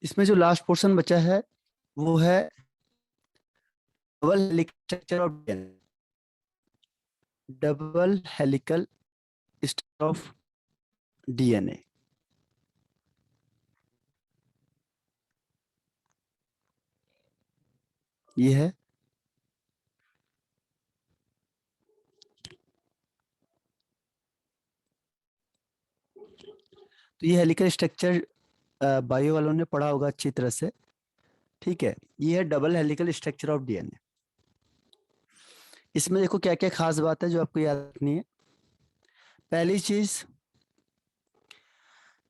इसमें जो last portion बचा है वो है double helical structure of DNA. Double helical structure of DNA. ये है। तो ये हेलिकल स्ट्रक्चर बायो वालों ने पढ़ा होगा अच्छी तरह से। ठीक है, ये है double helical structure of DNA. इसमें देखो क्या क्या खास बात है जो आपको याद रखनी है। पहली चीज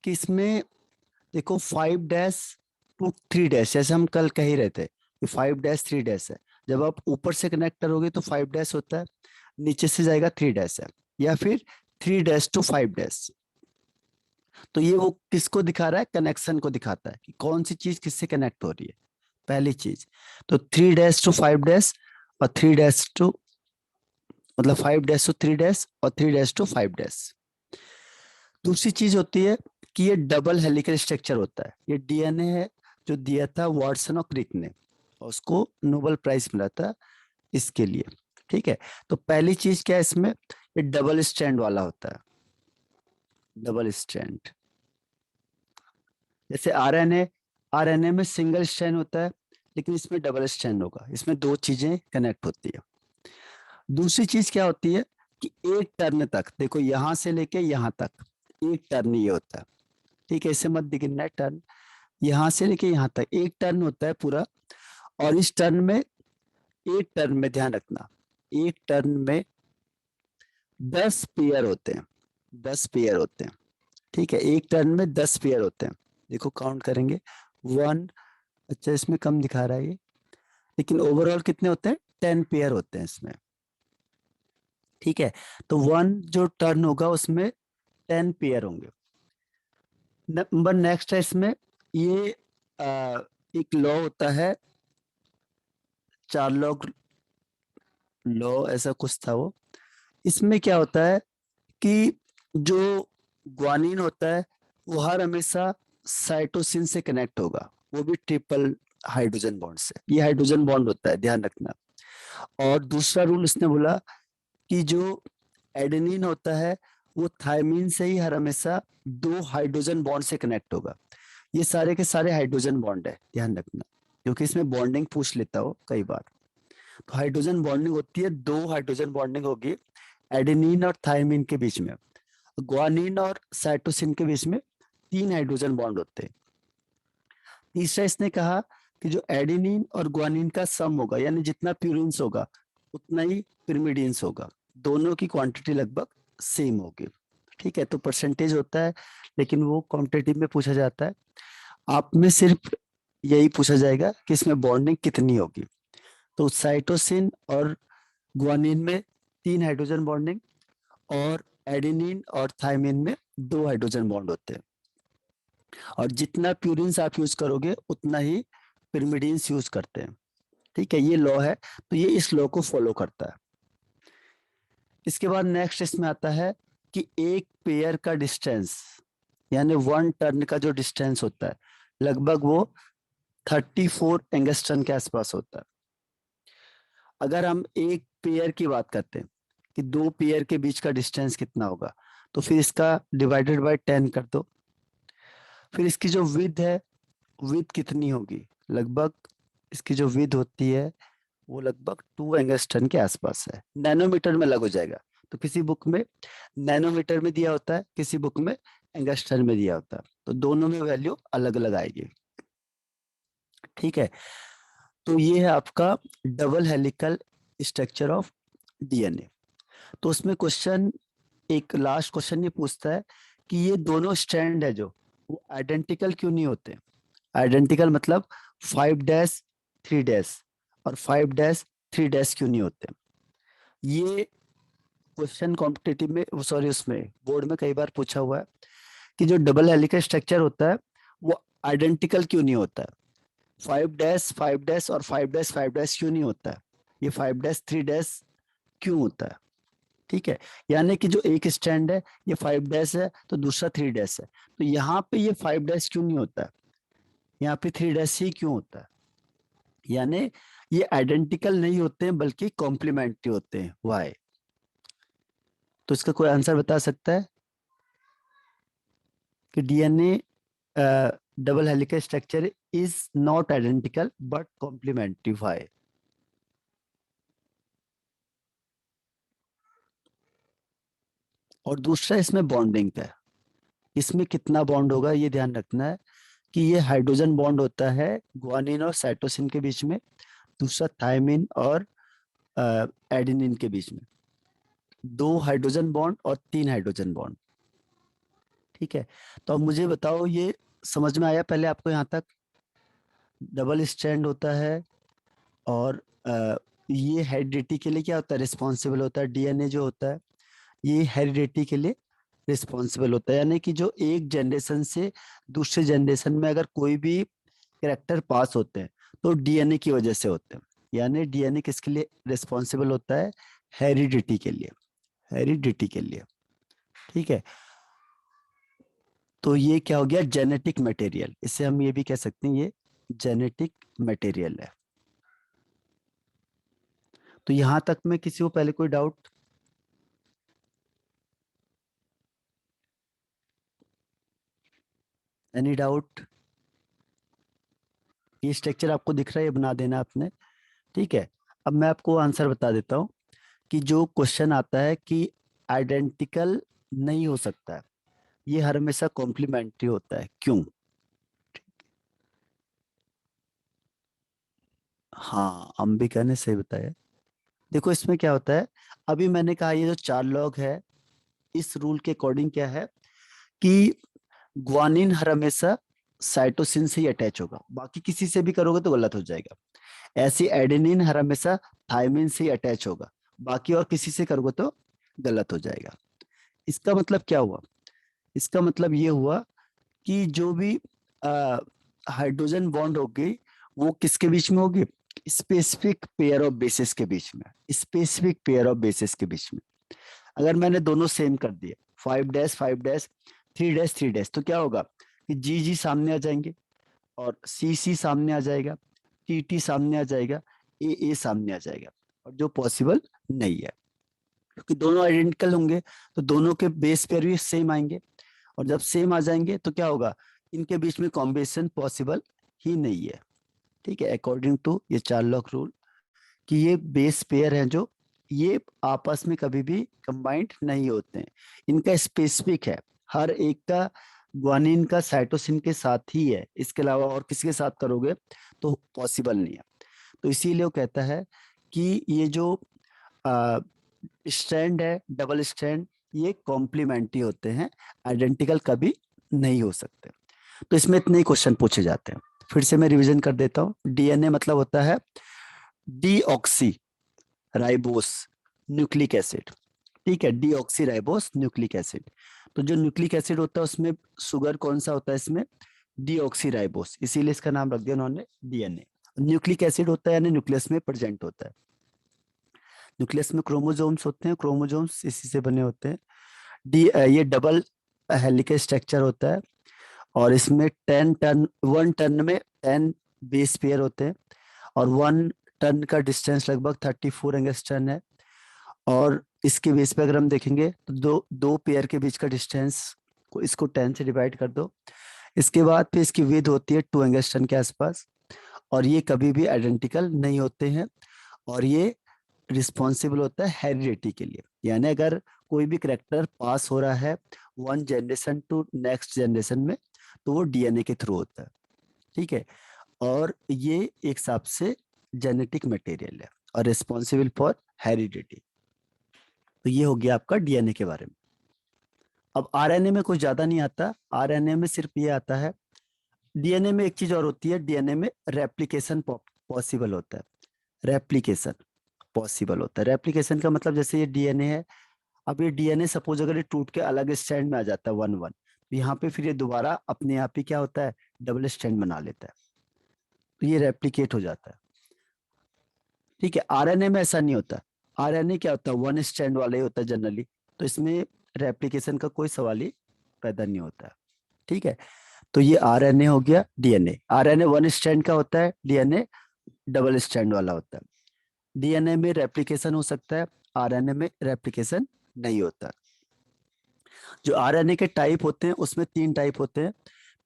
कि इसमें देखो 5-3 जैसे हम कल कह ही रहे थे कि 5-3 है। जब आप ऊपर से कनेक्ट करोगे तो 5 होता है, नीचे से जाएगा 3 है, या फिर 3-5 तो ये वो किसको दिखा रहा है, कनेक्शन को दिखाता है कि कौन सी चीज किससे कनेक्ट हो रही है। पहली चीज तो 3-5 और 3 मतलब 5-3 और 3-5। दूसरी चीज होती है कि ये डबल हेलिकल स्ट्रक्चर होता है। ये डीएनए है जो दिया था वाटसन और क्रिक ने, और उसको नोबेल प्राइज मिला था इसके लिए। ठीक है, तो पहली चीज क्या है इसमें, ये डबल स्ट्रैंड वाला होता है। डबल स्ट्रैंड जैसे आरएनए, आरएनए में सिंगल स्ट्रैंड होता है, लेकिन इसमें डबल स्ट्रैंड होगा, इसमें दो चीजें कनेक्ट होती है। दूसरी चीज क्या होती है कि एक टर्न तक, देखो यहां से लेके यहां तक एक टर्न ये होता है। ठीक है, इसे मत दिखना है टर्न, यहां से लेके यहां तक एक टर्न होता है पूरा। और इस टर्न में, एक टर्न में ध्यान रखना, एक टर्न में 10 पेयर होते हैं। 10 पेयर होते हैं। ठीक है, एक टर्न में 10 पेयर होते हैं। देखो काउंट करेंगे, 1, अच्छा इसमें कम दिखा रहा है ये, लेकिन ओवरऑल कितने होते हैं, 10 पेयर होते हैं इसमें। ठीक है, तो 1 जो टर्न होगा उसमें 10 पेयर होंगे। नंबर नेक्स्ट है इसमें, ये एक लॉ होता है, चार्लोक लॉ ऐसा कुछ था वो। इसमें क्या होता है कि जो ग्वानिन होता है वो हर हमेशा साइटोसिन से कनेक्ट होगा, वो भी ट्रिपल हाइड्रोजन बॉन्ड से। ये हाइड्रोजन बॉन्ड होता है, ध्यान रखना। और दूसरा रूल इसने बोला कि जो एडेनिन होता है वो थायमिन से ही हर हमेशा 2 हाइड्रोजन बॉन्ड से कनेक्ट होगा। ये सारे के सारे हाइड्रोजन बॉन्ड है, ध्यान रखना, क्योंकि इसमें बॉन्डिंग पूछ लेता हो कई बार। तो हाइड्रोजन बॉन्डिंग होती है, 2 हाइड्रोजन बॉन्डिंग होगी एडेनिन और थायमिन के बीच में। ग्वानिन और साइटोसिन के बीच में 3 हाइड्रोजन बॉन्ड होते हैं। तीसरा इसने कहा कि जो एडेनिन और ग्वानिन का सम होगा, यानी जितना प्यूरिन्स होगा उतना ही पिरिमिडिन्स होगा, दोनों की क्वांटिटी लगभग सेम होगी। ठीक है, तो परसेंटेज होता है, लेकिन वो क्वांटिटी में पूछा जाता है। आप में सिर्फ यही पूछा जाएगा कि इसमें बॉन्डिंग कितनी होगी। तो साइटोसिन और ग्वानिन में 3 हाइड्रोजन बॉन्डिंग, और एडेनिन और थायमिन में 2 हाइड्रोजन बॉन्ड होते हैं। और जितना प्यूरिन्स आप यूज करोगे उतना ही पिरिमिडिन्स यूज करते हैं। ठीक है, ये लॉ है, तो ये इस लॉ को फॉलो करता है। इसके बाद नेक्स्ट इसमें आता है कि एक पेयर का डिस्टेंस, यानी 1 टर्न का जो डिस्टेंस होता है लगभग वो 34 एंगस्ट्रम के आसपास होता है। अगर हम एक पेयर की बात करते हैं कि 2 पेयर के बीच का डिस्टेंस कितना होगा, तो फिर इसका डिवाइडेड बाय 10 कर दो। फिर इसकी जो विड्थ है, विड्थ कितनी होगी, लगभग इसकी जो विड्थ होती है वो लगभग 2 एंगस्ट्रम के आसपास है। नैनोमीटर में अलग हो जाएगा, तो किसी बुक में नैनोमीटर में दिया होता है, किसी बुक में एंगस्ट्रम में दिया होता है, तो दोनों में वैल्यू अलग अलग आएगी। ठीक है, तो ये है आपका double helical structure of DNA. तो उसमें क्वेश्चन, एक लास्ट क्वेश्चन ये पूछता है कि ये दोनों स्ट्रैंड है जो, वो आइडेंटिकल क्यों नहीं होते। आइडेंटिकल मतलब 5-3 और 5-3 क्यों नहीं होते। ये क्वेश्चन कॉम्पिटिटिव में, सॉरी उसमें बोर्ड में कई बार पूछा हुआ है कि जो डबल हेलिकल स्ट्रक्चर होता है वो आइडेंटिकल क्यों नहीं होता है। 5-5 और 5-5 क्यों नहीं होता है, ये 5-3 क्यों होता है। ठीक है, यानी कि जो एक स्टैंड है ये 5 है तो दूसरा 3 है, तो यहाँ पे ये 5 क्यों नहीं होता है। यहाँ पे 3' ही क्यों होता है? यानी ये आइडेंटिकल नहीं होते हैं बल्कि कॉम्प्लीमेंट्री होते हैं। वाई? तो इसका कोई आंसर बता सकता है कि DNA double helical structure is not identical but complementary? Why? और दूसरा इसमें बॉन्डिंग का है। इसमें कितना बॉन्ड होगा ये ध्यान रखना है कि ये हाइड्रोजन बॉन्ड होता है ग्वानिन और साइटोसिन के बीच में, दूसरा थायमिन और एडेनिन के बीच में, 2 हाइड्रोजन बॉन्ड और 3 हाइड्रोजन बॉन्ड। ठीक है, तो अब मुझे बताओ ये समझ में आया पहले आपको यहाँ तक? डबल स्ट्रैंड होता है और ये हेरिडिटी के लिए क्या होता है? रिस्पॉन्सिबल होता है। डीएनए जो होता है ये हेरिडिटी के लिए रिस्पॉन्सिबल होता है, यानी कि जो एक जनरेशन से दूसरे जनरेशन में अगर कोई भी कैरेक्टर पास होते हैं तो डीएनए की वजह से होते हैं। यानी डीएनए किसके लिए रिस्पॉन्सिबल होता है? हेरिडिटी के लिए, हेरिडिटी के लिए। ठीक है, तो ये क्या हो गया? Genetic material. इसे हम ये भी कह सकते हैं ये जेनेटिक मटेरियल है। तो यहां तक में किसी को पहले कोई डाउट? Any doubt? ये स्ट्रक्चर आपको दिख रहा है, ये बना देना आपने। ठीक है, अब मैं आपको आंसर बता देता हूँ कि जो क्वेश्चन आता है कि आइडेंटिकल नहीं हो सकता है, ये हर हमेशा कॉम्प्लीमेंट्री होता है। क्यों? हाँ, अंबिका ने सही बताया। देखो इसमें क्या होता है, अभी मैंने कहा ये जो 4 लॉग है, इस रूल के अकॉर्डिंग क्या है कि ग्वानिन हर हमेशा साइटोसिन से ही अटैच होगा, बाकी किसी से भी करोगे तो गलत हो जाएगा। ऐसे एडेनिन हर हमेशा थायमिन से ही अटैच होगा, बाकी और किसी से करोगे तो गलत हो जाएगा। इसका मतलब क्या हुआ? इसका मतलब ये हुआ कि जो भी हाइड्रोजन बॉन्ड होगी वो किसके बीच में होगी? स्पेसिफिक पेयर ऑफ बेसिस के बीच में, स्पेसिफिक पेयर ऑफ बेसिस के बीच में। अगर मैंने दोनों सेम कर दिए, 5' 5' 3' 3' तो क्या होगा कि जी जी सामने आ जाएंगे और सी सी सामने आ जाएगा, टी टी सामने आ जाएगा, ए सामने आ जाएगा। और जो पॉसिबल नहीं है, क्योंकि दोनों आइडेंटिकल होंगे तो दोनों के बेस पेयर भी सेम आएंगे, और जब सेम आ जाएंगे तो क्या होगा? इनके बीच में कॉम्बिनेशन पॉसिबल ही नहीं है। ठीक है, अकॉर्डिंग टू ये 4 लॉग रूल कि ये बेस पेयर हैं जो, ये आपस में कभी भी कंबाइंड नहीं होते हैं। इनका स्पेसिफिक है, हर एक का ग्वानिन का साइटोसिन के साथ ही है, इसके अलावा और किसी के साथ करोगे तो पॉसिबल नहीं है। तो इसीलिए वो कहता है कि ये जो स्ट्रैंड है, डबल स्ट्रैंड, ये कॉम्प्लीमेंट्री होते हैं, आइडेंटिकल कभी नहीं हो सकते। तो इसमें इतने ही क्वेश्चन पूछे जाते हैं। फिर से मैं रिवीजन कर देता हूँ। डीएनए मतलब होता है डीऑक्सी राइबोस न्यूक्लिक एसिड। ठीक है, डीऑक्सी राइबोस न्यूक्लिक एसिड। तो जो न्यूक्लिक एसिड होता है उसमें शुगर कौन सा होता है? इसमें डीऑक्सी राइबोस, इसीलिए इसका नाम रख दिया उन्होंने डीएनए। न्यूक्लिक एसिड होता है यानी न्यूक्लियस में प्रेजेंट होता है। न्यूक्लियस में क्रोमोसोम्स होते हैं, क्रोमोसोम्स इसी से बने होते हैं। ये डबल हेलिकल स्ट्रक्चर होता है और इसमें 1 टन में 10 बेस पेयर होते हैं, और 1 टन का डिस्टेंस लगभग 34 एंगस्ट्रम है। और इसके बेस पे अगर हम देखेंगे तो दो दो पेयर के बीच का डिस्टेंस को, इसको 10 से डिवाइड कर दो। इसके बाद फिर इसकी विड्थ होती है 2 एंगस्ट्रम के आसपास, और ये कभी भी आइडेंटिकल नहीं होते हैं। और ये रिस्पॉन्सिबल होता है हेरिडिटी के लिए, यानी अगर कोई भी करेक्टर पास हो रहा है 1 जनरेशन टू नेक्स्ट जनरेशन में तो वो डीएनए के थ्रू होता है। ठीक है, और ये एक हिसाब से जेनेटिक मटेरियल है और रिस्पॉन्सिबल फॉर हेरिडिटी। तो ये हो गया आपका डीएनए के बारे में। अब आरएनए में कुछ ज्यादा नहीं आता, आरएनए में सिर्फ ये आता है। डीएनए में एक चीज और होती है, डीएनए में रेप्लिकेशन पॉसिबल होता है। रेप्लिकेशन पॉसिबल होता है। रेप्लिकेशन का मतलब जैसे ये डीएनए है, अब ये डीएनए सपोज अगर ये टूट के अलग स्ट्रैंड में आ जाता है 1 1, तो यहाँ पे फिर ये दोबारा अपने आप ही क्या होता है? डबल स्ट्रैंड बना लेता है, तो ये रेप्लिकेट हो जाता है। ठीक है, आरएनए में ऐसा नहीं होता। आरएनए क्या होता है? 1 स्ट्रैंड वाला ही होता है जनरली, तो इसमें रेप्लिकेशन का कोई सवाल ही पैदा नहीं होता है। ठीक है, तो ये आरएनए हो गया, डीएनए। आरएनए वन स्ट्रैंड का होता है, डीएनए डबल स्ट्रैंड वाला होता है। डीएनए में रेप्लिकेशन हो सकता है, आरएनए में रेप्लिकेशन नहीं होता। जो आरएनए के टाइप होते हैं उसमें तीन टाइप होते हैं।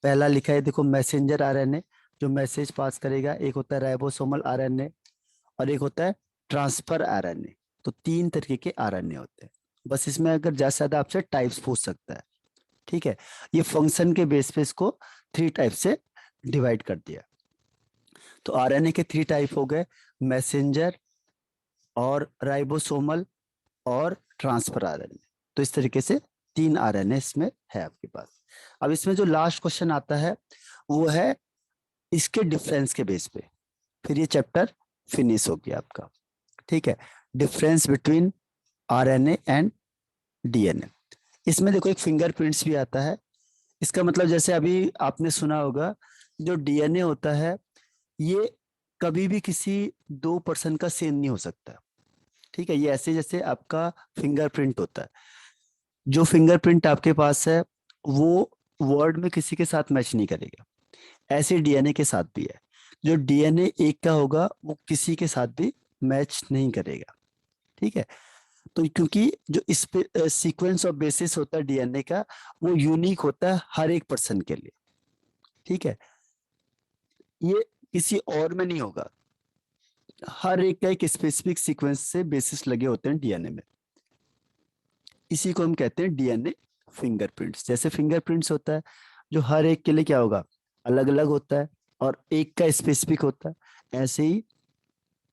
पहला लिखा है देखो, मैसेंजर आरएनए, जो मैसेज पास करेगा। एक होता है राइबोसोमल आरएनए, और एक होता है ट्रांसफर आरएनए। तो तीन तरीके के आरएनए होते हैं। बस इसमें अगर ज्यादा से ज्यादा आपसे टाइप्स पूछ सकता है, ठीक है। ये फंक्शन के बेस पे इसको थ्री टाइप से डिवाइड कर दिया। तो आरएनए के थ्री टाइप हो गए, मैसेंजर और राइबोसोमल और ट्रांसफर आरएनए। तो इस तरीके से तीन आरएनए इसमें है आपके पास। अब इसमें जो लास्ट क्वेश्चन आता है वो है इसके डिफरेंस के बेस पे। फिर ये चैप्टर फिनिश हो गया आपका, ठीक है। Difference between RNA and DNA. इसमें देखो एक फिंगरप्रिंट्स भी आता है। इसका मतलब जैसे अभी आपने सुना होगा, जो डीएनए होता है ये कभी भी किसी दो पर्सन का सेम नहीं हो सकता, ठीक है। ये ऐसे जैसे आपका फिंगरप्रिंट होता है, जो फिंगरप्रिंट आपके पास है वो वर्ड में किसी के साथ मैच नहीं करेगा, ऐसे डीएनए के साथ भी है। जो डीएनए एक का होगा वो किसी के साथ भी मैच नहीं करेगा, ठीक है। तो क्योंकि जो इस पे सीक्वेंस ऑफ बेसिस होता है डीएनए का, वो यूनिक होता है हर एक पर्सन के लिए, ठीक है। ये किसी और में नहीं होगा, हर एक का एक स्पेसिफिक सीक्वेंस से बेसिस लगे होते हैं डीएनए में। इसी को हम कहते हैं डीएनए फिंगरप्रिंट्स। जैसे फिंगरप्रिंट्स होता है जो हर एक के लिए क्या होगा, अलग अलग होता है और एक का स्पेसिफिक होता है, ऐसे ही।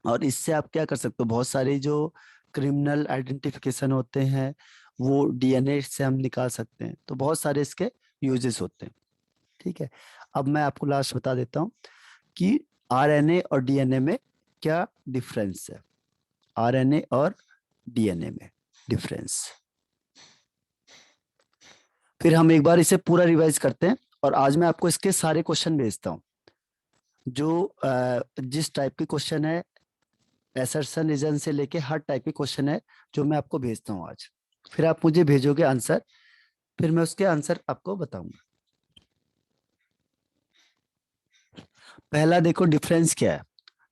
और इससे आप क्या कर सकते हो, बहुत सारे जो क्रिमिनल आइडेंटिफिकेशन होते हैं वो डीएनए से हम निकाल सकते हैं। तो बहुत सारे इसके यूजेस होते हैं, ठीक है। अब मैं आपको लास्ट बता देता हूँ कि आरएनए और डीएनए में क्या डिफरेंस है। आरएनए और डीएनए में डिफरेंस, फिर हम एक बार इसे पूरा रिवाइज करते हैं। और आज मैं आपको इसके सारे क्वेश्चन भेजता हूँ, जो जिस टाइप के क्वेश्चन है, एसर्शन रीजन से लेके हर टाइप के क्वेश्चन है जो मैं आपको भेजता हूँ आज। फिर आप मुझे भेजोगे आंसर, फिर मैं उसके आंसर आपको बताऊंगा। पहला देखो डिफरेंस क्या है,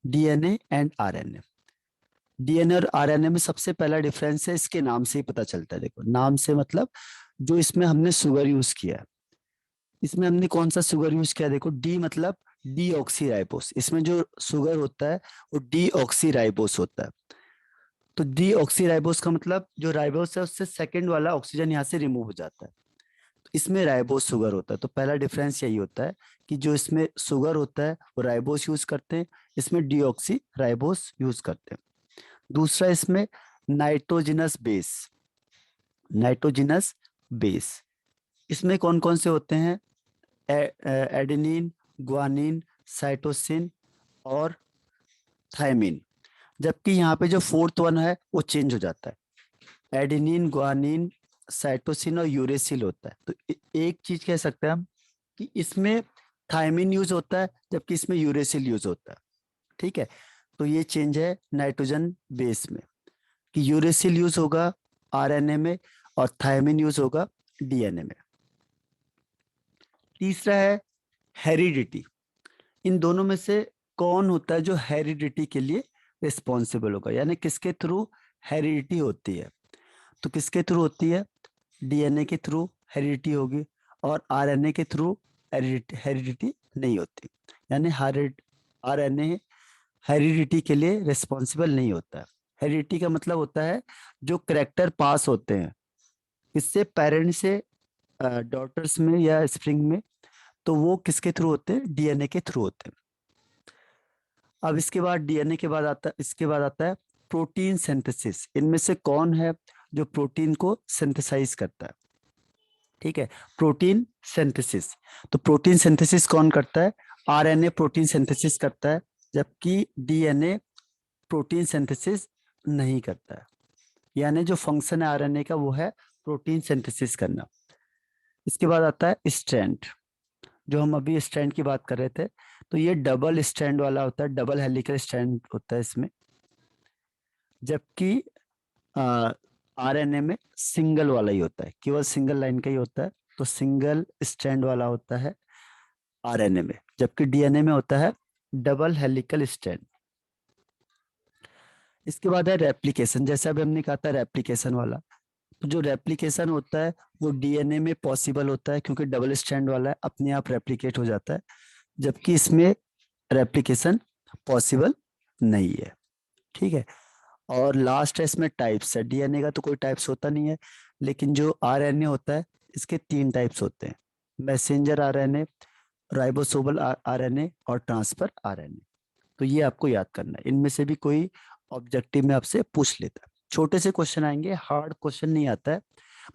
डीएनए एंड आरएनए। डीएनए और आरएनए में सबसे पहला डिफरेंस है, इसके नाम से ही पता चलता है। देखो नाम से मतलब जो इसमें हमने शुगर यूज किया है, इसमें हमने कौन सा शुगर यूज किया, देखो डी मतलब डी ऑक्सी राइबोस। इसमें जो शुगर होता है वो डी ऑक्सी राइबोस होता है। तो डी ऑक्सी राइबोस का मतलब जो राइबोस है उससे सेकंड वाला ऑक्सीजन यहाँ से रिमूव हो जाता है, तो इसमें राइबोस शुगर होता है। तो पहला डिफरेंस यही होता है कि जो इसमें शुगर होता है वो राइबोस यूज करते हैं, इसमें डीऑक्सी राइबोस यूज करते हैं। दूसरा इसमें नाइट्रोजिनस बेस, नाइट्रोजिनस बेस। इसमें कौन कौन से होते हैं, एडेनिन, ग्वानिन, साइटोसिन और थायमिन। जबकि यहाँ पे जो फोर्थ वन है वो चेंज हो जाता है, एडेनिन, ग्वानिन, साइटोसिन और यूरेसिल होता है। तो एक चीज कह सकते हैं हम कि इसमें थायमिन यूज होता है जबकि इसमें यूरेसिल यूज होता है, ठीक है। तो ये चेंज है नाइट्रोजन बेस में, कि यूरेसिल यूज होगा आरएनए में और थायमिन यूज होगा डीएनए में। तीसरा है हेरिडिटी। इन दोनों में से कौन होता है जो हेरिडिटी के लिए रिस्पॉन्सिबल होगा, यानी किसके थ्रू हेरिडिटी होती है। तो किसके थ्रू होती है, डीएनए के थ्रू हेरिडिटी होगी, और आरएनए के थ्रू हेरिडिटी नहीं होती। यानी आरएनए हेरिडिटी के लिए रिस्पॉन्सिबल नहीं होता है। हेरिडिटी का मतलब होता है जो करेक्टर पास होते हैं इससे पेरेंट्स से डॉटर्स में या स्प्रिंग में, तो वो किसके थ्रू होते हैं, डीएनए के थ्रू होते हैं। अब इसके बाद डीएनए के बाद आता, इसके बाद आता है प्रोटीन सिंथेसिस। इनमें से कौन है जो प्रोटीन को सिंथेसाइज करता है, ठीक है। प्रोटीन सिंथेसिस, तो प्रोटीन सिंथेसिस कौन करता है, आरएनए प्रोटीन सिंथेसिस करता है, जबकि डीएनए प्रोटीन सिंथेसिस नहीं करता है। यानी जो फंक्शन है आरएनए का वो है प्रोटीन सिंथेसिस करना। इसके बाद आता है स्ट्रैंड, जो हम अभी स्ट्रैंड की बात कर रहे थे। तो ये डबल स्ट्रैंड वाला होता है, डबल हेलिकल स्ट्रैंड होता है इसमें, जबकि आरएनए में सिंगल वाला ही होता है, केवल सिंगल लाइन का ही होता है। तो सिंगल स्ट्रैंड वाला होता है आरएनए में, जबकि डीएनए में होता है डबल हेलिकल स्ट्रैंड। इसके बाद है रेप्लिकेशन, जैसे अभी हमने कहा था रेप्लिकेशन वाला। तो जो रेप्लिकेशन होता है वो डीएनए में पॉसिबल होता है, क्योंकि डबल स्ट्रैंड वाला है, अपने आप रेप्लिकेट हो जाता है, जबकि इसमें रेप्लिकेशन पॉसिबल नहीं है। ठीक है। और लास्ट है इसमें टाइप्स है। डीएनए का तो कोई टाइप्स होता नहीं है, लेकिन जो आरएनए होता है इसके 3 टाइप्स होते हैं: मैसेंजर आरएनए, राइबोसोमल आरएनए और ट्रांसफर आरएनए। तो ये आपको याद करना है, इनमें से भी कोई ऑब्जेक्टिव में आपसे पूछ लेता है। छोटे से क्वेश्चन आएंगे, हार्ड क्वेश्चन नहीं आता है,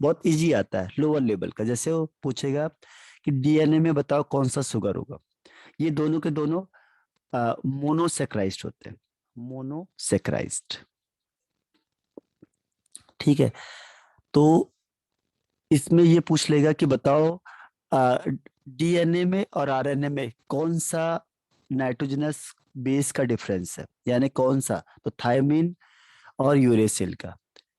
बहुत इजी आता है लोअर लेवल का। जैसे वो पूछेगा कि डीएनए में बताओ कौन सा शुगर होगा। ये दोनों के दोनों मोनोसेक्राइज्ड होते हैं, मोनोसेक्राइज्ड। ठीक है। तो इसमें ये पूछ लेगा कि बताओ डीएनए में और आरएनए में कौन सा नाइट्रोजनस बेस का डिफरेंस है, यानी कौन सा। तो थायमिन और यूरेसिल का।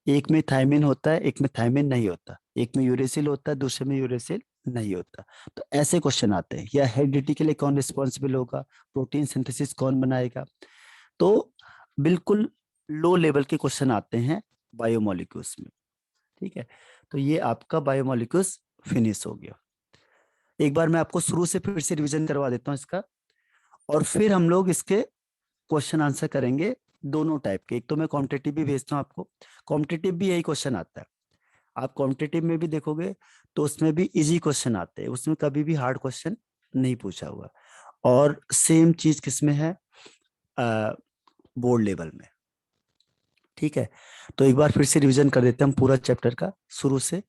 एक में थायमिन होता है, एक में थायमिन नहीं होता, एक में यूरेसिल होता है, दूसरे में यूरेसिल नहीं होता। तो ऐसे क्वेश्चन आते हैं। या हेरिडिटी के लिए कौन रिस्पॉन्सिबल होगा, प्रोटीन सिंथेसिस कौन बनाएगा। तो बिल्कुल लो लेवल के क्वेश्चन आते हैं बायोमोलिक्यूल्स में। ठीक है। तो ये आपका बायोमोलिक्यूल्स फिनिश हो गया। एक बार मैं आपको शुरू से फिर से रिवीजन करवा देता हूँ इसका, और फिर हम लोग इसके क्वेश्चन आंसर करेंगे दोनों टाइप के। एक तो मैं कॉम्पिटिटिव भी भेजता हूँ आपको, कॉम्पिटिटिव भी यही क्वेश्चन आता है। आप कॉम्पिटिटिव में भी देखोगे तो उसमें भी इजी क्वेश्चन आते हैं, उसमें कभी भी हार्ड क्वेश्चन नहीं पूछा हुआ। और सेम चीज किसमें है, बोर्ड लेवल में। ठीक है। तो एक बार फिर से रिवीजन कर देते हैं हम पूरा चैप्टर का शुरू से।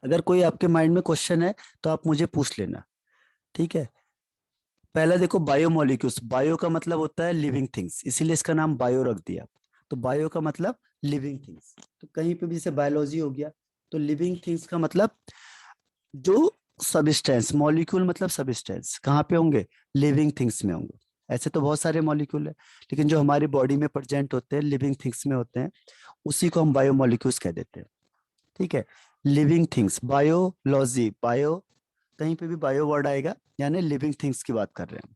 अगर कोई आपके माइंड में क्वेश्चन है तो आप मुझे पूछ लेना। ठीक है। पहला देखो, बायोमोलिक्यूल्स। बायो का मतलब होता है लिविंग थिंग्स, इसीलिए इसका नाम बायो रख दिया। तो बायो का मतलब लिविंग थिंग्स। तो कहीं पे भी जैसे बायोलॉजी हो गया, तो लिविंग थिंग्स का मतलब जो सबस्टेंस, मॉलिक्यूल मतलब सबस्टेंस कहाँ पे होंगे, लिविंग थिंग्स में होंगे। ऐसे तो बहुत सारे मॉलिक्यूल है, लेकिन जो हमारी बॉडी में प्रेजेंट होते हैं लिविंग थिंग्स में होते हैं, उसी को हम बायोमोलिक्यूल्स कह देते हैं। ठीक है। लिविंग थिंग्स, बायोलॉजी, बायो कहीं पे भी बायो वर्ड आएगा, यानी लिविंग थिंग्स की बात कर रहे हैं।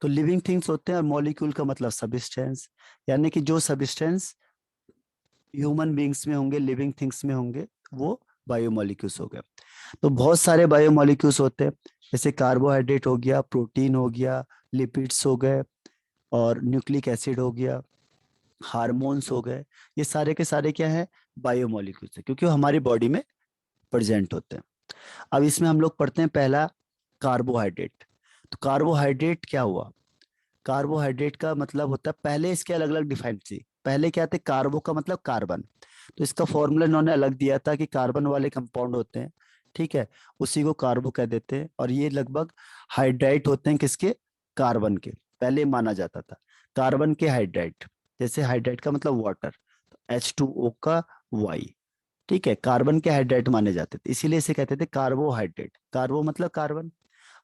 तो लिविंग थिंग्स होते हैं, और मॉलिक्यूल का मतलब सबस्टेंस, यानी कि जो सबस्टेंस ह्यूमन बींग्स में होंगे, लिविंग थिंग्स में होंगे, वो बायोमोलिक्यूल्स हो गए। तो बहुत सारे बायोमोलिक्यूल्स होते हैं, जैसे कार्बोहाइड्रेट हो गया, प्रोटीन हो गया, लिपिड्स हो गए, और न्यूक्लिक एसिड हो गया, हार्मोन्स हो गए। ये सारे के सारे क्या है, बायोमोलिक्यूल्स है, क्योंकि वो हमारी बॉडी में प्रेजेंट होते हैं। अब इसमें हम लोग पढ़ते हैं पहला, कार्बोहाइड्रेट। तो कार्बोहाइड्रेट क्या हुआ, कार्बोहाइड्रेट का मतलब होता है, पहले इसके अलग अलग डिफाइन थी। पहले क्या थे, कार्बो का मतलब कार्बन, तो इसका फॉर्मूला इन्होंने अलग दिया था कि कार्बन वाले कंपाउंड होते हैं। ठीक है। उसी को कार्बो कह देते हैं, और ये लगभग हाइड्राइड होते हैं किसके, कार्बन के। पहले माना जाता था कार्बन के हाइड्राइड, जैसे हाइड्राइड का मतलब वाटर, H2O का वाई। ठीक है। कार्बन के हाइड्राइड माने जाते थे, इसीलिए इसे कहते थे कार्बोहाइड्रेट। कार्बो मतलब कार्बन,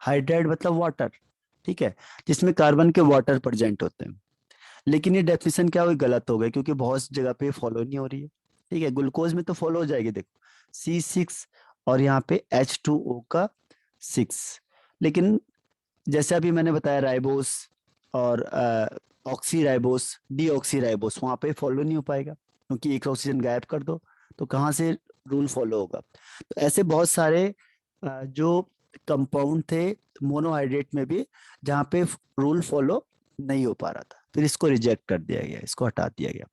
हाइड्राइड मतलब वाटर। ठीक है। जिसमें कार्बन के वाटर प्रेजेंट होते हैं। लेकिन ये डेफिनेशन क्या हुई, गलत हो गई, क्योंकि बहुत जगह पे फॉलो नहीं हो रही है। ठीक है। ग्लूकोज में तो फॉलो हो जाएगी, देखो C6, और यहाँ पे H2O का 6। लेकिन जैसे अभी मैंने बताया राइबोस और ऑक्सी राइबोस, डीऑक्सी राइबोस, वहां पे फॉलो नहीं हो पाएगा, क्योंकि एक ऑक्सीजन गायब कर दो तो कहाँ से रूल फॉलो होगा। तो ऐसे बहुत सारे जो कंपाउंड थे मोनोहाइड्रेट में भी, जहाँ पे रूल फॉलो नहीं हो पा रहा था, फिर इसको रिजेक्ट कर दिया गया, इसको हटा दिया गया।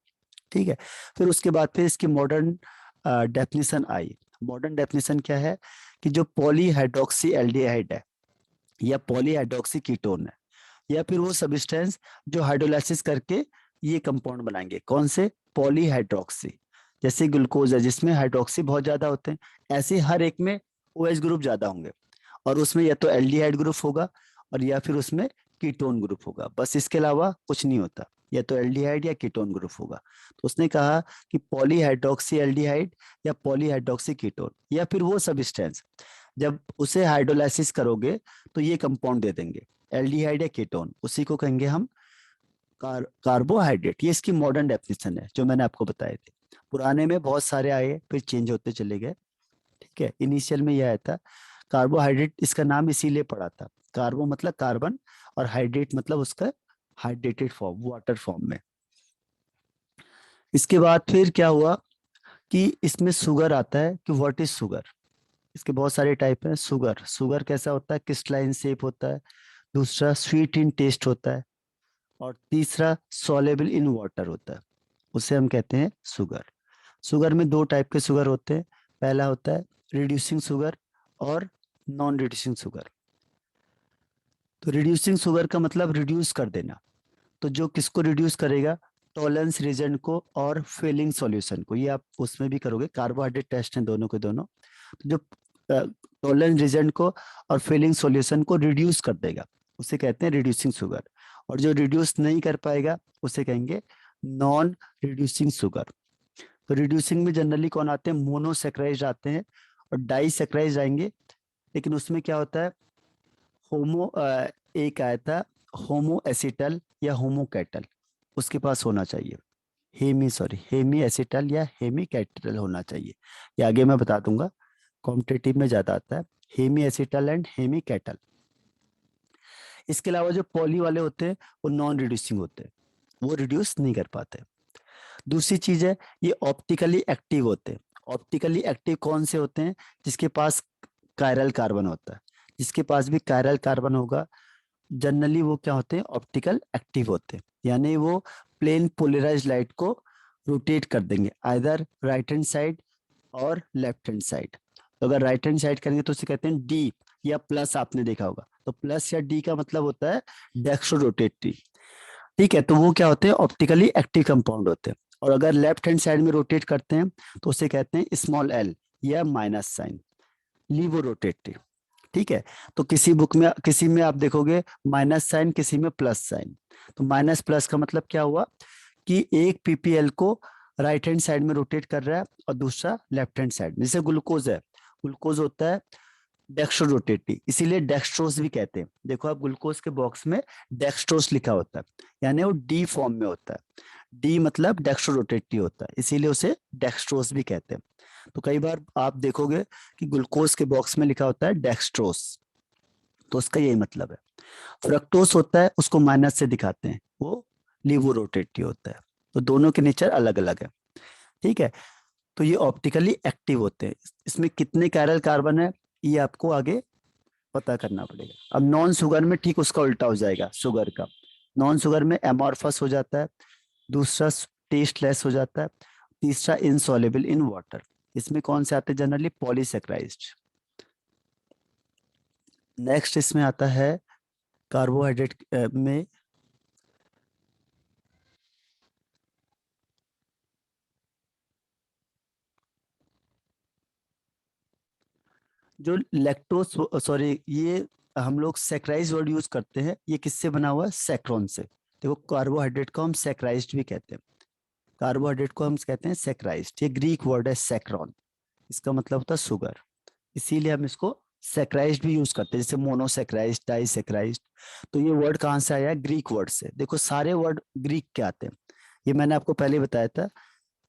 ठीक है। फिर उसके बाद फिर इसकी मॉडर्न डेफिनेशन आई। मॉडर्न डेफिनेशन क्या है, कि जो पॉलीहाइड्रोक्सी एल्डिहाइड है, या पॉलीहाइड्रोक्सी कीटोन है, या फिर वो सबस्टेंस जो हाइड्रोलाइसिस करके ये कंपाउंड बनाएंगे, कौन से, पॉलीहाइड्रोक्सी। जैसे ग्लूकोज है जिसमें हाइड्रोक्सी बहुत ज्यादा होते हैं, ऐसे हर एक में OH ग्रुप ज्यादा होंगे, और उसमें या तो एल्डिहाइड ग्रुप होगा, और या फिर उसमें कीटोन ग्रुप होगा, बस इसके अलावा कुछ नहीं होता, या तो एल्डिहाइड या कीटोन ग्रुप होगा। तो उसने कहा कि पॉलीहाइड्रोक्सी एल्डिहाइड या पॉलीहाइड्रोक्सी कीटोन, या फिर वो सबस्टेंस जब उसे हाइड्रोलाइसिस करोगे तो ये कंपाउंड दे देंगे, एल्डिहाइड या कीटोन, उसी को कहेंगे हम कार्बोहाइड्रेट, ये इसकी मॉडर्न डेफिनेशन है जो मैंने आपको बताए थे। पुराने में बहुत सारे आए फिर चेंज होते चले गए। ठीक है, इनिशियल में यह आया था कार्बोहाइड्रेट, इसका नाम इसीलिए पड़ा था, कार्बो मतलब कार्बन और हाइड्रेट मतलब उसका हाइड्रेटेड फॉर्म, वाटर फॉर्म में। इसके बाद फिर क्या हुआ कि इसमें शुगर आता है कि व्हाट इज शुगर। इसके बहुत सारे टाइप हैं। शुगर, शुगर कैसा होता है, क्रिस्टलाइन शेप होता है। दूसरा स्वीट इन टेस्ट होता है। और तीसरा सॉलेबल इन वाटर होता है, उसे हम कहते हैं शुगर। शुगर में दो टाइप के शुगर होते हैं। पहला होता है रिड्यूसिंग शुगर और नॉन रिड्यूसिंग शुगर। तो रिड्यूसिंग शुगर का मतलब रिड्यूस कर देना। तो जो किसको रिड्यूस करेगा, टॉलरेंस रीजन को और फेलिंग सॉल्यूशन को। ये आप उसमें भी करोगे, कार्बोहाइड्रेट टेस्ट हैं दोनों के दोनों। तो जो टॉलरेंस रीजन को और फेलिंग सॉल्यूशन को रिड्यूस कर देगा उसे कहते हैं रिड्यूसिंग शुगर। और जो रिड्यूस नहीं कर पाएगा उसे कहेंगे नॉन रिड्यूसिंग शुगर। तो रिड्यूसिंग में जनरली कौन आते हैं, मोनोसेक्राइड आते हैं और डाइसेक्राइड आएंगे। लेकिन उसमें क्या होता है, होमो एक आया था होमो एसिटल या होमो कैटल, उसके पास होना चाहिए। हेमी एसिटल या हेमी कैटल होना चाहिए। ये आगे मैं बता दूंगा, कॉम्पिटिटिव में ज्यादा आता है, hemiacetal and hemiketal. इसके अलावा जो पॉली वाले होते हैं वो नॉन रिड्यूसिंग होते हैं, वो रिड्यूस नहीं कर पाते। दूसरी चीज है, ये ऑप्टिकली एक्टिव होते हैं। ऑप्टिकली एक्टिव कौन से होते हैं, जिसके पास कायरल कार्बन होता है। जिसके पास भी कायरल कार्बन होगा जनरली वो क्या होते हैं, ऑप्टिकल एक्टिव होते हैं। यानी वो प्लेन पोलराइज लाइट को रोटेट कर देंगे, आइदर राइट हैंड साइड और लेफ्ट हैंड साइड। तो अगर राइट हैंड साइड करेंगे तो उसे कहते हैं डी या प्लस, आपने देखा होगा। तो प्लस या डी का मतलब होता है डेक्स्ट्रो रोटेटरी। ठीक है, तो वो क्या होते हैं, ऑप्टिकली एक्टिव कंपाउंड होते हैं। और अगर लेफ्ट हैंड साइड में रोटेट करते हैं तो उसे कहते हैं स्मॉल एल या माइनस साइन, लीवो रोटेटरी। ठीक है, तो किसी बुक में किसी में आप देखोगे माइनस साइन, किसी में प्लस साइन। तो माइनस प्लस का मतलब क्या हुआ कि एक पीपीएल को राइट हैंड साइड में रोटेट कर रहा है और दूसरा लेफ्ट हैंड साइड में। जैसे ग्लूकोज है, ग्लूकोज होता है डेक्स्ट्रो रोटेटरी, इसीलिए डेक्स्ट्रोस भी कहते हैं। देखो आप ग्लूकोज के बॉक्स में डेक्स्ट्रोस लिखा होता है, यानी वो डी फॉर्म में होता है। डी मतलब डेक्स्ट्रो रोटेटरी होता है, इसीलिए उसे डेक्स्ट्रोस भी कहते हैं। तो कई बार आप देखोगे कि ग्लूकोज के बॉक्स में लिखा होता है डेक्स्ट्रोस, तो उसका यही मतलब है। फ्रक्टोस होता है, उसको माइनस से दिखाते हैं, वो लीवो रोटेटरी होता है। तो दोनों के नेचर अलग अलग है। ठीक है, तो ये ऑप्टिकली एक्टिव होते हैं। इसमें कितने कैरल कार्बन है ये आपको आगे पता करना पड़ेगा। अब नॉन शुगर में ठीक उसका उल्टा हो जाएगा शुगर का। नॉन शुगर में एमॉर्फस हो जाता है, दूसरा टेस्टलेस हो जाता है, तीसरा इनसॉल्युबल इन वाटर। इसमें कौन से आते हैं, जनरली पॉलीसेक्राइज्ड। नेक्स्ट इसमें आता है कार्बोहाइड्रेट में जो लैक्टोस, सॉरी ये हम लोग सैकराइज वर्ड यूज करते हैं, ये किससे बना हुआ है, सैक्रोन से। देखो कार्बोहाइड्रेट को हम सैकराइज्ड भी कहते हैं, कार्बोहाइड्रेट को हम कहते हैं सैकराइज्ड। ये ग्रीक वर्ड है सैक्रोन, इसका मतलब होता है शुगर। इसीलिए हम इसको सैकराइज्ड भी यूज करते हैं, जैसे मोनोसैकराइज्ड, डाइसैकराइज्ड। तो ये वर्ड कहाँ से आया है, ग्रीक वर्ड से। देखो सारे वर्ड ग्रीक के आते हैं। ये मैंने आपको पहले बताया था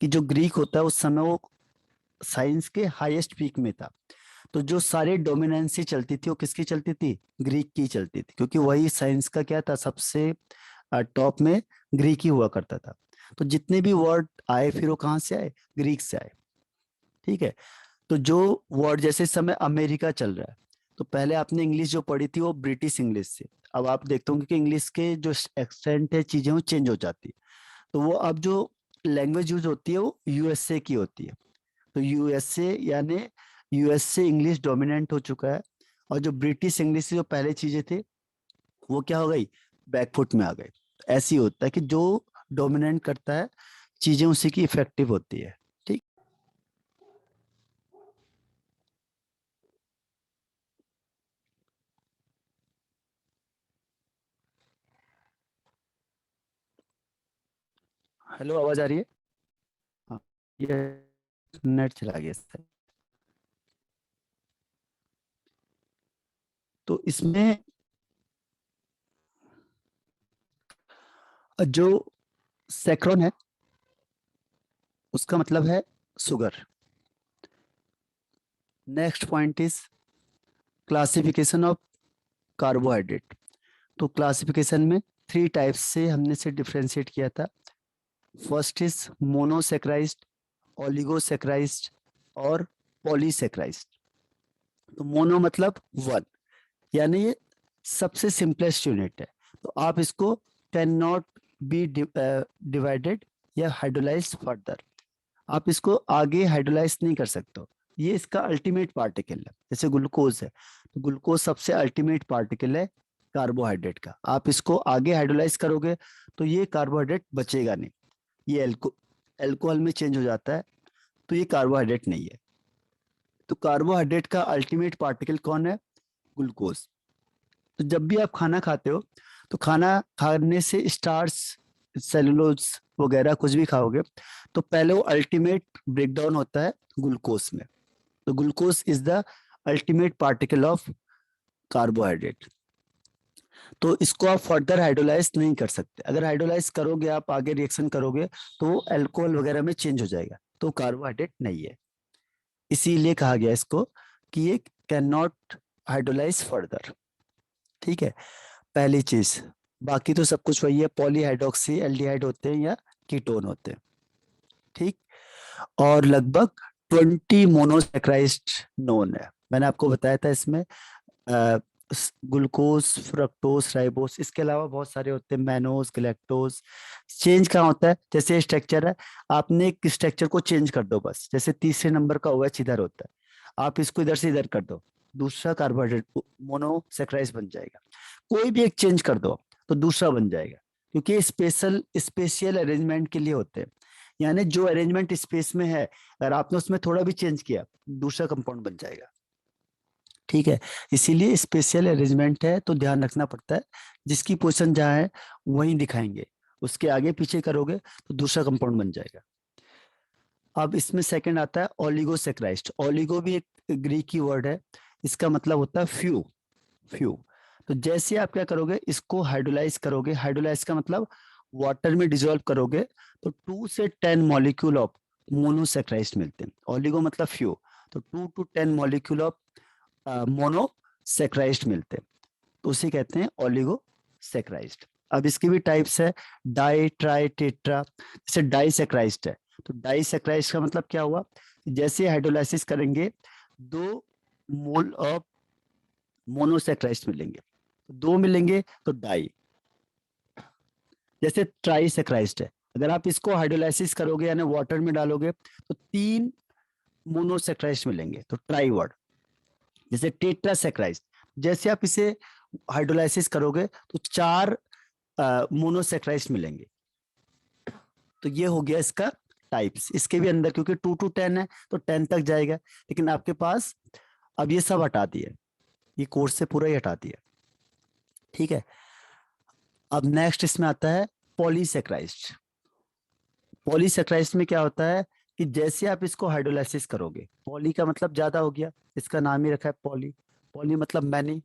कि जो ग्रीक होता है उस समय वो साइंस के हाईएस्ट पीक में था। तो जो सारी डोमिनेंसी चलती थी वो किसकी चलती थी, ग्रीक की चलती थी, क्योंकि वही साइंस का क्या था, सबसे टॉप में ग्रीक ही हुआ करता था। तो जितने भी वर्ड आए फिर वो कहाँ से आए, ग्रीक से आए। ठीक है, तो जो वर्ड जैसे इस समय अमेरिका चल रहा है, तो पहले आपने इंग्लिश जो पढ़ी थी वो ब्रिटिश इंग्लिश से। अब आप देखते होंगे कि इंग्लिश के जो एक्सेंट है चीजें वो चेंज हो जाती है। तो वो अब जो लैंग्वेज यूज होती है वो यूएसए की होती है। तो यूएसए यानी यूएस से इंग्लिश डोमिनेंट हो चुका है। और जो ब्रिटिश इंग्लिश से जो पहले चीजें थी वो क्या हो गई, बैकफुट में आ गई। ऐसे ही होता है कि जो डोमिनेट करता है चीजें उसी की इफेक्टिव होती है। ठीक, हेलो आवाज आ रही है। हाँ, ये नेट चला गया सर। तो इसमें जो सैक्रोन है उसका मतलब है sugar. Next point is classification of carbohydrate. तो क्लासिफिकेशन में 3 टाइप्स से हमने से डिफ्रेंशिएट किया था। फर्स्ट इज मोनोसेक्राइज्ड, ओलिगोसेक्राइज्ड और पॉलीसेक्राइज्ड। तो मोनो मतलब 1, यानी ये सबसे सिंपलेस्ट यूनिट है। तो आप इसको कैन नॉट बी डिवाइडेड या हाइड्रोलाइज्ड फर्दर, आप इसको आगे हाइड्रोलाइज नहीं कर सकते हो। ये इसका अल्टीमेट पार्टिकल है। जैसे ग्लूकोज है, तो ग्लूकोज सबसे अल्टीमेट पार्टिकल है कार्बोहाइड्रेट का। आप इसको आगे हाइड्रोलाइज करोगे तो ये कार्बोहाइड्रेट बचेगा नहीं, ये एल्कोहल में चेंज हो जाता है, तो ये कार्बोहाइड्रेट नहीं है। तो कार्बोहाइड्रेट का अल्टीमेट पार्टिकल कौन है? ग्लूकोज। तो जब भी आप खाना खाते हो तो खाना खाने से स्टार्च, सेलुलोज वगैरह कुछ भी खाओगे तो पहले वो अल्टीमेट ब्रेकडाउन होता है ग्लूकोज में। तो glucose is the ultimate particle of carbohydrate. तो इसको आप फर्दर हाइड्रोलाइज नहीं कर सकते। अगर हाइड्रोलाइज करोगे, आप आगे रिएक्शन करोगे तो वो अल्कोहल वगैरह में चेंज हो जाएगा, तो कार्बोहाइड्रेट नहीं है। इसीलिए कहा गया इसको कि ये कैन नॉट हाइड्रोलाइज फर्दर। ठीक है, पहली चीज। बाकी तो सब कुछ वही है, पॉलीहाइड्रोक्सी एल्डिहाइड होते हैं या कीटोन होते हैं। ठीक। और लगभग 20 मोनोसेक्राइड नोन है। मैंने आपको बताया था इसमें ग्लूकोज, फ्रक्टोज, राइबोस, इसके अलावा बहुत सारे होते हैं, मैनोज, गैलेक्टोज। चेंज कहाँ होता है? जैसे स्ट्रक्चर है, आपने एक स्ट्रक्चर को चेंज कर दो बस। जैसे तीसरे नंबर का OH इधर होता है, आप इसको इधर से इधर कर दो, दूसरा कार्बोहाइड्रेट मोनोसेक्राइड बन जाएगा। कोई भी एक चेंज कर दो तो दूसरा बन जाएगा, क्योंकि स्पेशल अरेंजमेंट के लिए होते हैं। यानी जो अरेंजमेंट स्पेस में है, अगर आपने उसमें थोड़ा भी चेंज किया, दूसरा कंपाउंड बन जाएगा। ठीक है, इसीलिए स्पेशल अरेंजमेंट है, तो ध्यान रखना पड़ता है। जिसकी पोजीशन जहाँ है वहीं दिखाएंगे, उसके आगे पीछे करोगे तो दूसरा कंपाउंड बन जाएगा। अब इसमें सेकंड आता है ओलिगोसेक्राइड। ओलिगो भी एक ग्रीक की वर्ड है, इसका मतलब होता है फ्यू। फ्यू। तो जैसे आप क्या करोगे, इसको हाइड्रोलाइज करोगे, हाइड्रोलाइज का मतलब वाटर में डिजोल्व करोगे, तो 2 से 10 मॉलिक्यूल ऑफ मोनोसेक्राइड मिलते हैं। ओलिगो मतलब फ्यू, तो 2 to 10 मॉलिक्यूल ऑफ मोनोसेक्राइड मिलते हैं, तो उसे कहते हैं ओलिगोसेक्राइड। अब इसकी भी टाइप्स है, डाई, ट्राई, टेट्रा। जैसे डाईसेक्राइड है, तो डाईसेक्राइड का मतलब क्या हुआ? जैसे हाइड्रोलाइसिस करेंगे, 2 मोल ऑफ मोनोसेक्राइड मिलेंगे, 2 मिलेंगे तो डाई। जैसे ट्राईसेक्राइड है, अगर आप इसको हाइड्रोलाइसिस करोगे यानी वाटर में डालोगे तो 3 मोनोसेक्राइड मिलेंगे, तो ट्राई वर्ड। जैसे टेट्रासेक्राइड, जैसे आप इसे हाइड्रोलाइसिस करोगे तो 4 मोनोसेक्राइड मिलेंगे। तो ये हो गया इसका टाइप्स। इसके भी अंदर क्योंकि 2 to 10 है तो 10 तक जाएगा, लेकिन आपके पास अब ये सब हटा दिए, ये कोर्स से पूरा ही हटा दिया। ठीक है, अब नेक्स्ट इसमें आता है पॉलीसेक्राइड। पॉलीसेक्राइड में क्या होता है कि जैसे आप इसको हाइड्रोलाइसिस करोगे, पॉली का मतलब ज्यादा हो गया, इसका नाम ही रखा है पॉली। पॉली मतलब मैनी।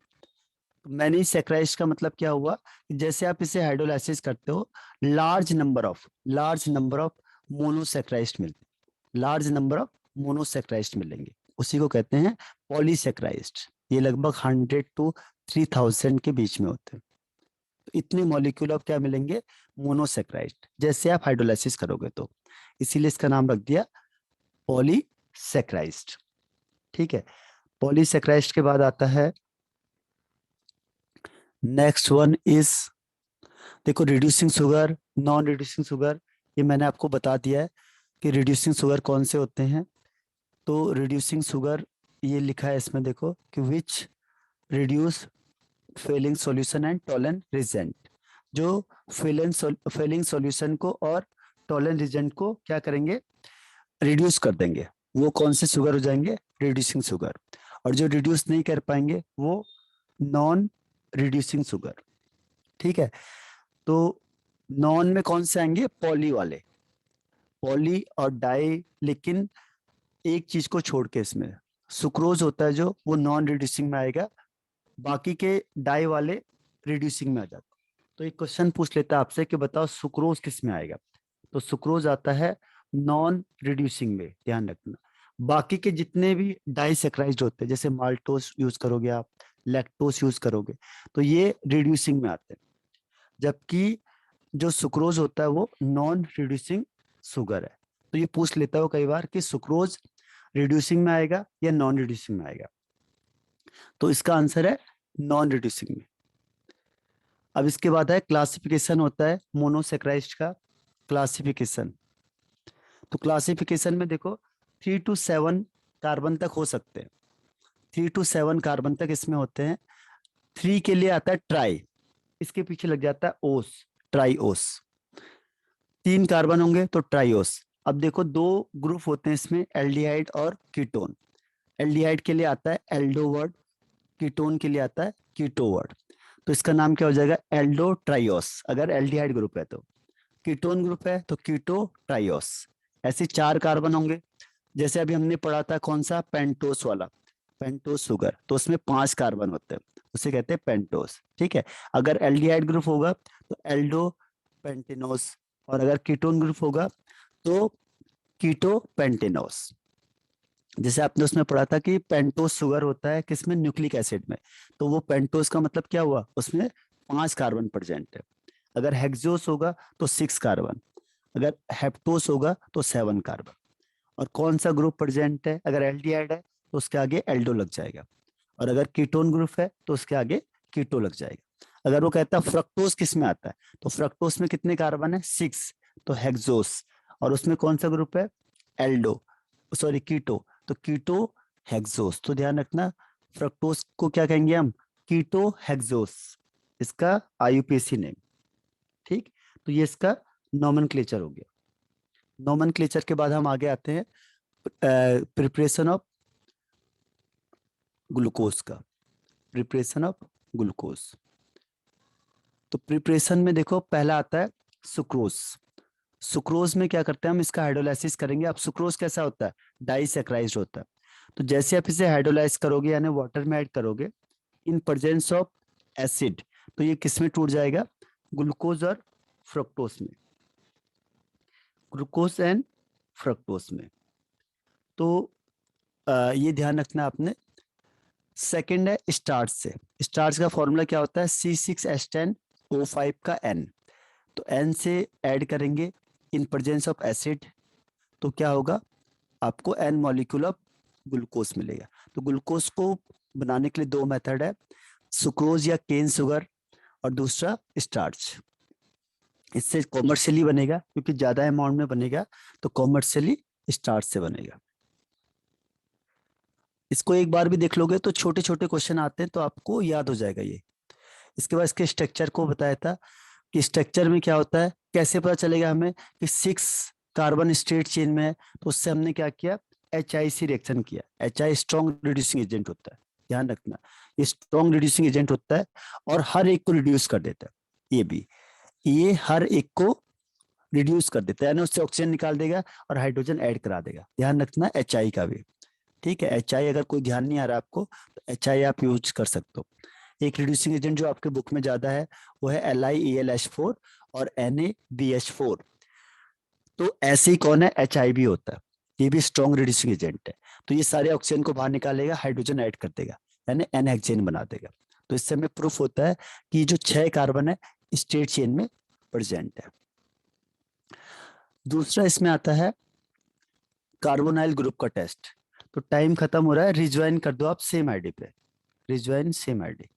मैनी सेक्राइड का मतलब क्या हुआ कि जैसे आप इसे हाइड्रोलाइसिस करते हो, लार्ज नंबर ऑफ मोनोसेक्राइड मिलते, लार्ज नंबर ऑफ मोनोसेक्राइड मिलेंगे, उसी को कहते हैं पॉलीसेक्राइड। ये लगभग 100 to 3000 के बीच में होते हैं। तो इतने मॉलिक्यूल ऑफ क्या मिलेंगे? मोनोसेक्राइड, जैसे आप हाइड्रोलाइसिस करोगे तो, इसीलिए इसका नाम रख दिया पॉलीसेक्राइड। ठीक है, पॉलीसेक्राइड के बाद आता है नेक्स्ट वन इज, देखो reducing sugar, non reducing sugar, ये मैंने आपको बता दिया है कि रिड्यूसिंग शुगर कौन से होते हैं। तो रिड्यूसिंग शुगर ये लिखा है इसमें, देखो कि which reduce Fehling solution and Tollen reagent. जो फेलिंग सॉल्यूशन को और टॉलन रिजेंट को क्या करेंगे? रिड्यूस कर देंगे, वो कौन से शुगर हो जाएंगे? Reducing sugar. और जो रिड्यूस नहीं कर पाएंगे वो नॉन रिड्यूसिंग शुगर। ठीक है, तो नॉन में कौन से आएंगे? पॉली वाले, पॉली और डाई। लेकिन एक चीज को छोड़ के, इसमें सुक्रोज होता है जो, वो नॉन रिड्यूसिंग में आएगा, बाकी के डाई वाले रिड्यूसिंग में आ जाते हैं। तो एक क्वेश्चन पूछ लेता है आपसे कि बताओ सुक्रोज किस में आएगा। तो सुक्रोज आता है नॉन रिड्यूसिंग में, ध्यान रखना। बाकी के जितने भी डाइसेक्राइड होते हैं, जैसे माल्टोस यूज करोगे आप, लैक्टोस यूज करोगे, तो ये रिड्यूसिंग में आते हैं। जबकि जो सुक्रोज होता है वो नॉन रिड्यूसिंग शुगर है। तो ये पूछ लेता हो कई बार कि सुक्रोज रिड्यूसिंग में आएगा या नॉन रिड्यूसिंग में आएगा। तो इसका आंसर है नॉन रिड्यूसिंग में। अब इसके बाद है क्लासिफिकेशन होता है मोनोसेक्राइड का क्लासिफिकेशन। तो क्लासिफिकेशन में देखो 3 to 7 कार्बन तक हो सकते हैं, 3 to 7 कार्बन तक इसमें होते हैं। 3 के लिए आता है ट्राई, इसके पीछे लग जाता है ओस, ट्राईओस। 3 कार्बन होंगे तो ट्राईओस। अब देखो 2 ग्रुप होते हैं इसमें, एल्डिहाइड और कीटोन। एल्डिहाइड के लिए आता है एल्डो वर्ड, कीटोन के लिए आता है कीटो वर्ड। तो इसका नाम क्या हो जाएगा, एल्डो ट्राईओस अगर एल्डिहाइड ग्रुप है तो। कीटोन ग्रुप है तो कीटो ट्राईओस। ऐसे 4 कार्बन होंगे। जैसे अभी हमने पढ़ा था कौन सा, पेंटोस वाला, पेंटोस शुगर, तो उसमें 5 कार्बन होते हैं, उसे कहते हैं पेंटोस। ठीक है। अगर एल्डिहाइड ग्रुप होगा तो एल्डो पेंटेनोस, और अगर कीटोन ग्रुप होगा तो कीटो पेंटेनोस। जैसे आपने उसमें पढ़ा था कि पेंटोस शुगर होता है किसमें, न्यूक्लिक एसिड में। तो वो पेंटोस का मतलब क्या हुआ, उसमें 5 कार्बन प्रेजेंट है। अगर हेक्सोस होगा तो 6 कार्बन, अगर हेप्टोस होगा तो 7 कार्बन। और कौन सा ग्रुप प्रेजेंट है, अगर एल्डिहाइड है तो उसके आगे एल्डो लग जाएगा, और अगर कीटोन ग्रुप है तो उसके आगे कीटो लग जाएगा। अगर वो कहता है फ्रक्टोस किस में आता है, तो फ्रक्टोस में कितने कार्बन है, 6, तो हेक्सोस। और उसमें कौन सा ग्रुप है, एल्डो, सॉरी कीटो, तो कीटो हेक्सोस। तो ध्यान रखना, फ्रक्टोस को क्या कहेंगे हम, कीटो हेक्सोस, इसका आईयूपीएसी नेम। ठीक। तो ये इसका नोमेनक्लेचर हो गया। नोमेनक्लेचर के बाद हम आगे आते हैं प्रिपरेशन ऑफ ग्लूकोज का, प्रिपरेशन ऑफ ग्लूकोज। तो प्रिपरेशन में देखो पहला आता है सुक्रोज। सुक्रोज में क्या करते हैं हम, इसका हाइड्रोलाइसिस करेंगे। अब सुक्रोज कैसा होता है, डाइसेक्राइज्ड होता है। तो जैसे आप इसे हाइड्रोलाइज करोगे यानी वाटर में ऐड करोगे इन प्रेजेंस ऑफ एसिड, तो ये किस में टूट जाएगा, ग्लूकोज और फ्रक्टोज में, ग्लूकोज एंड फ्रक्टोज में। तो ये ध्यान रखना आपने। सेकंड है स्टार्च से। स्टार्च का फॉर्मूला क्या होता है, C6H10O5 का N। तो N से ऐड करेंगे इन प्रेजेंस ऑफ एसिड, तो क्या होगा, आपको N मॉलिक्यूल ऑफ ग्लूकोज मिलेगा। तो ग्लूकोज को बनाने के लिए 2 मेथड है, सुक्रोज या केन शुगर, और दूसरा स्टार्च। इससे कॉमर्शियली बनेगा, क्योंकि ज्यादा अमाउंट में बनेगा तो कॉमर्शियली स्टार्च से बनेगा। इसको एक बार भी देख लोगे तो छोटे छोटे क्वेश्चन आते हैं तो आपको याद हो जाएगा ये। इसके बाद इसके स्ट्रक्चर को बताया था कि स्ट्रक्चर में क्या होता है, कैसे पता चलेगा हमें कि 6 कार्बन स्ट्रेट चेन में है। तो उससे हमने क्या किया, HIC रिएक्शन किया। HI स्ट्रॉन्ग रिड्यूसिंग एजेंट होता है, ध्यान रखना, ये स्ट्रॉन्ग रिड्यूसिंग एजेंट होता है और हर एक को रिड्यूस कर देता है। ये भी, ये हर एक को रिड्यूस कर देता है, यानी उससे ऑक्सीजन निकाल देगा और हाइड्रोजन ऐड करा देगा। ध्यान रखना HI का भी। ठीक है, HI अगर कोई ध्यान नहीं आ रहा आपको तो HI आप यूज कर सकते हो। एक रिड्यूसिंग एजेंट जो आपके बुक में ज्यादा है वो है LiAlH4 और NaBH4। तो ऐसे ही कौन है, HI भी होता है, ये भी स्ट्रॉन्ग रिड्यूसिंग एजेंट है। तो ये सारे ऑक्सीजन को बाहर निकालेगा, हाइड्रोजन ऐड कर देगा, यानी N हेक्सेन बना देगा। तो इससे हमें प्रूफ होता है कि जो 6 कार्बन है स्ट्रेट चेन में प्रेजेंट है। दूसरा इसमें आता है कार्बोनाइल ग्रुप का टेस्ट। तो टाइम खत्म हो रहा है, रिज्वाइन कर दो आप सेम आईडी पे, रिज्वाइन सेम आईडी।